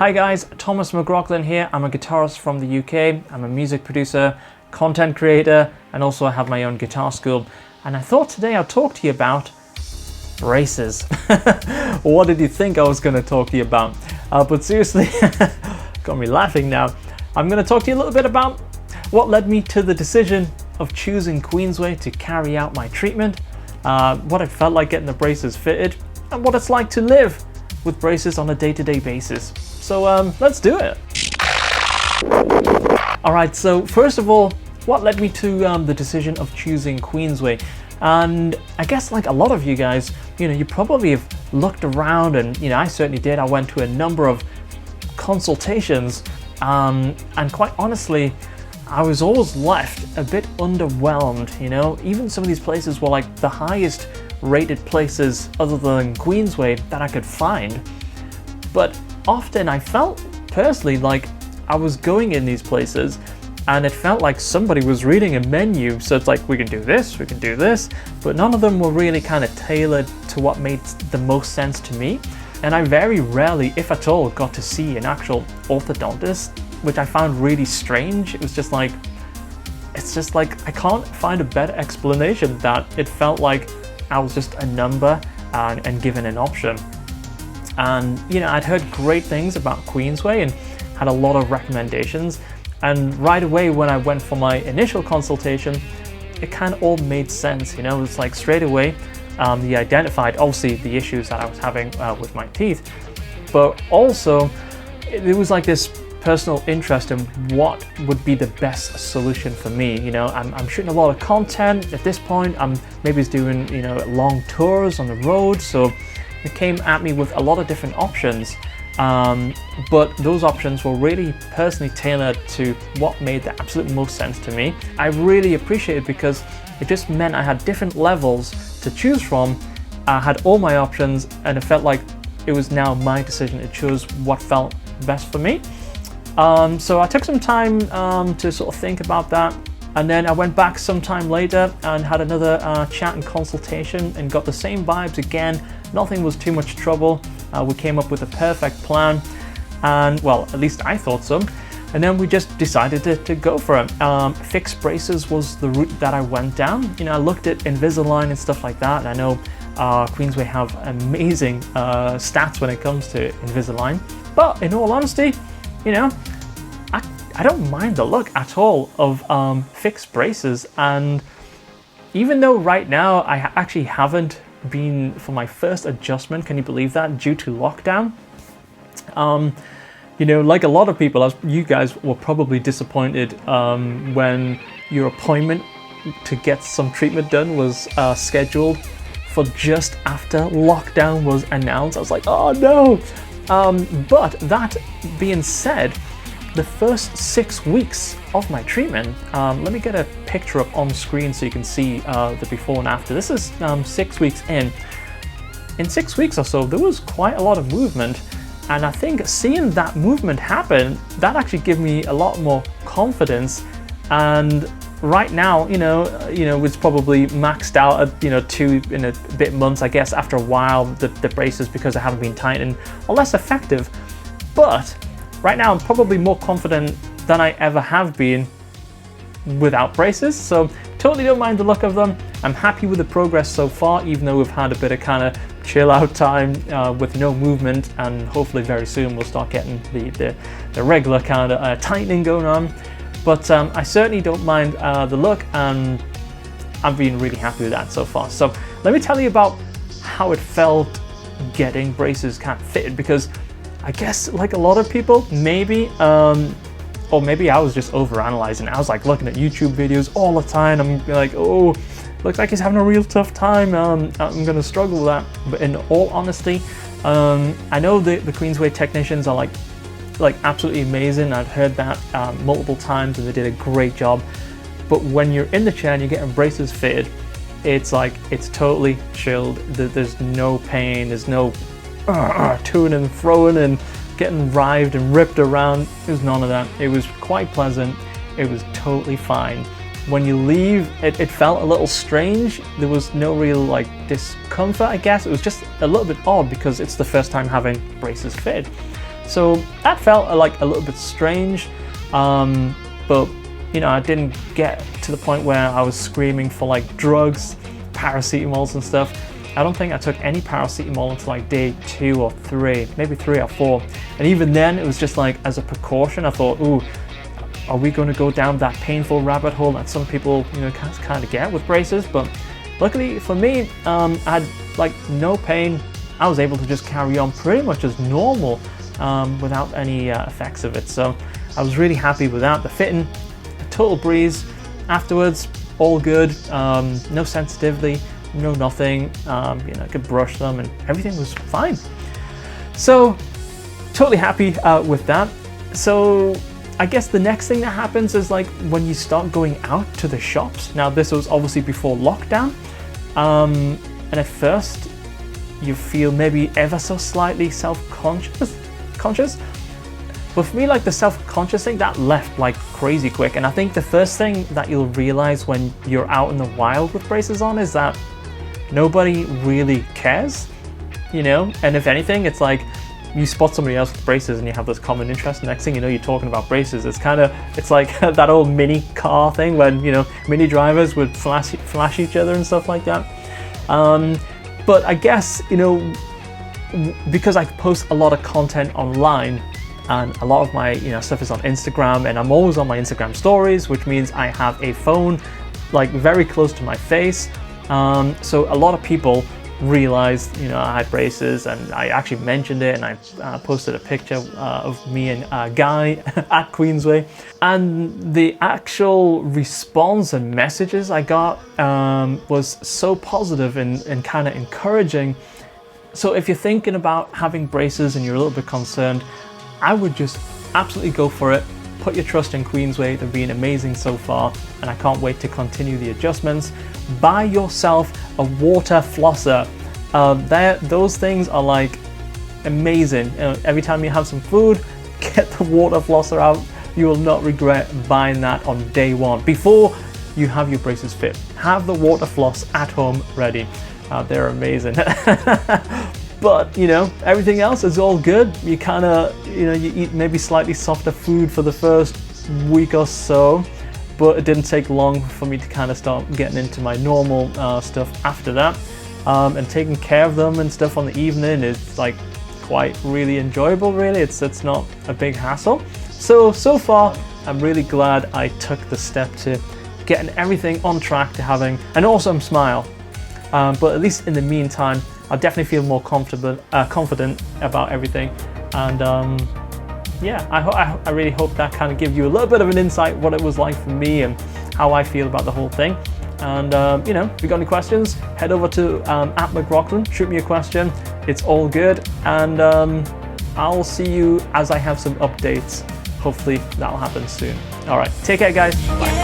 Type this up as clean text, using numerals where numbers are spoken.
Hi guys, Thomas McLaughlin here. I'm a guitarist from the UK. I'm a music producer, content creator, and also I have my own guitar school. And I thought today I'd talk to you about braces. What did you think I was going to talk to you about? But seriously, got me laughing now. I'm going to talk to you a little bit about what led me to the decision of choosing Queensway to carry out my treatment, what it felt like getting the braces fitted, and what it's like to live with braces on a day-to-day basis. So let's do it. Alright, so first of all, what led me to the decision of choosing Queensway? And I guess like a lot of you guys, you probably have looked around, and I certainly did. I went to a number of consultations, and quite honestly, I was always left a bit underwhelmed. Even some of these places were like the highest rated places other than Queensway that I could find. But often I felt personally like I was going in these places and it felt like somebody was reading a menu. So it's like, we can do this, we can do this, but none of them were really kind of tailored to what made the most sense to me. And I very rarely, if at all, got to see an actual orthodontist, which I found really strange. It's just like I can't find a better explanation that it felt like I was just a number and given an option. And I'd heard great things about Queensway and had a lot of recommendations. And right away when I went for my initial consultation, it kind of all made sense. It was like straight away, he identified obviously the issues that I was having with my teeth, but also there was like this personal interest in what would be the best solution for me. I'm shooting a lot of content at this point. I'm maybe doing long tours on the road, so it came at me with a lot of different options, but those options were really personally tailored to what made the absolute most sense to me. I really appreciate it because it just meant I had different levels to choose from. I had all my options and it felt like it was now my decision to choose what felt best for me. So I took some time to sort of think about that, and then I went back some time later and had another chat and consultation and got the same vibes again. Nothing was too much trouble. We came up with a perfect plan, and well, at least I thought so. And then we just decided to go for it. Fixed braces was the route that I went down. I looked at Invisalign and stuff like that, and I know Queensway have amazing stats when it comes to Invisalign. But in all honesty, I don't mind the look at all of fixed braces. And even though right now I actually haven't been for my first adjustment, can you believe that, due to lockdown? Like a lot of people, you guys were probably disappointed when your appointment to get some treatment done was scheduled for just after lockdown was announced. I was like, oh no! But that being said, the first 6 weeks of my treatment, let me get a picture up on screen so you can see the before and after. This is 6 weeks in. In 6 weeks or so, there was quite a lot of movement, and I think seeing that movement happen, that actually gave me a lot more confidence. And right now, it's probably maxed out at 2 in a bit months, I guess. After a while, the braces, because they haven't been tightened, are less effective. But right now, I'm probably more confident than I ever have been without braces. So totally don't mind the look of them. I'm happy with the progress so far, even though we've had a bit of kind of chill out time with no movement, and hopefully very soon we'll start getting the regular kind of tightening going on. But I certainly don't mind the look, and I'm being really happy with that so far. So let me tell you about how it felt getting braces kind of fitted, because I guess like a lot of people, maybe, or maybe I was just overanalyzing. I was like looking at YouTube videos all the time. I'm like, oh, looks like he's having a real tough time. I'm gonna struggle with that. But in all honesty, I know the Queensway technicians are like absolutely amazing. I've heard that multiple times, and they did a great job. But when you're in the chair and you're getting braces fitted, it's like, it's totally chilled. There's no pain. There's no toing and throwing and getting writhed and ripped around. There's none of that. It was quite pleasant. It was totally fine. When you leave, it felt a little strange. There was no real like discomfort, I guess. It was just a little bit odd because it's the first time having braces fitted. So that felt like a little bit strange, but you know, I didn't get to the point where I was screaming for like drugs, paracetamols and stuff. I don't think I took any paracetamol until like day 2 or 3, maybe 3 or 4. And even then it was just like as a precaution. I thought, ooh, are we going to go down that painful rabbit hole that some people, you know, kind of get with braces? But luckily for me, I had like no pain. I was able to just carry on pretty much as normal without any effects of it. So I was really happy with that. The fitting, a total breeze. Afterwards, all good. No sensitivity, no nothing. You know, I could brush them and everything was fine. So totally happy with that. So I guess the next thing that happens is like when you start going out to the shops. Now this was obviously before lockdown, and at first you feel maybe ever so slightly self-conscious. But for me, like the self-conscious thing, that left like crazy quick. And I think the first thing that you'll realize when you're out in the wild with braces on is that nobody really cares, you know? And if anything, it's like you spot somebody else with braces and you have this common interest. Next thing you know, you're talking about braces. It's like that old mini car thing when, you know, mini drivers would flash each other and stuff like that. But I guess, you know, because I post a lot of content online and a lot of my, you know, stuff is on Instagram, and I'm always on my Instagram stories, which means I have a phone like very close to my face. So a lot of people realized, you know, I had braces, and I actually mentioned it, and I posted a picture of me and Guy at Queensway, and the actual response and messages I got was so positive and kind of encouraging. So if you're thinking about having braces and you're a little bit concerned, I would just absolutely go for it. Put your trust in Queensway. They've been amazing so far, and I can't wait to continue the adjustments. Buy yourself a water flosser. Those things are like amazing. You know, every time you have some food, get the water flosser out. You will not regret buying that on day 1. Before you have your braces fit, have the water floss at home ready. They're amazing. But, you know, everything else is all good. You kind of, you know, you eat maybe slightly softer food for the first week or so, but it didn't take long for me to kind of start getting into my normal stuff after that. And taking care of them and stuff on the evening is like quite really enjoyable, really. It's not a big hassle. So far, I'm really glad I took the step to getting everything on track to having an awesome smile. But at least in the meantime, I definitely feel more confident about everything. And yeah, I really hope that kind of gives you a little bit of an insight what it was like for me and how I feel about the whole thing. And you know, if you got any questions, head over to @McRockland, shoot me a question. It's all good. And I'll see you as I have some updates. Hopefully that'll happen soon. All right, take care guys. Bye.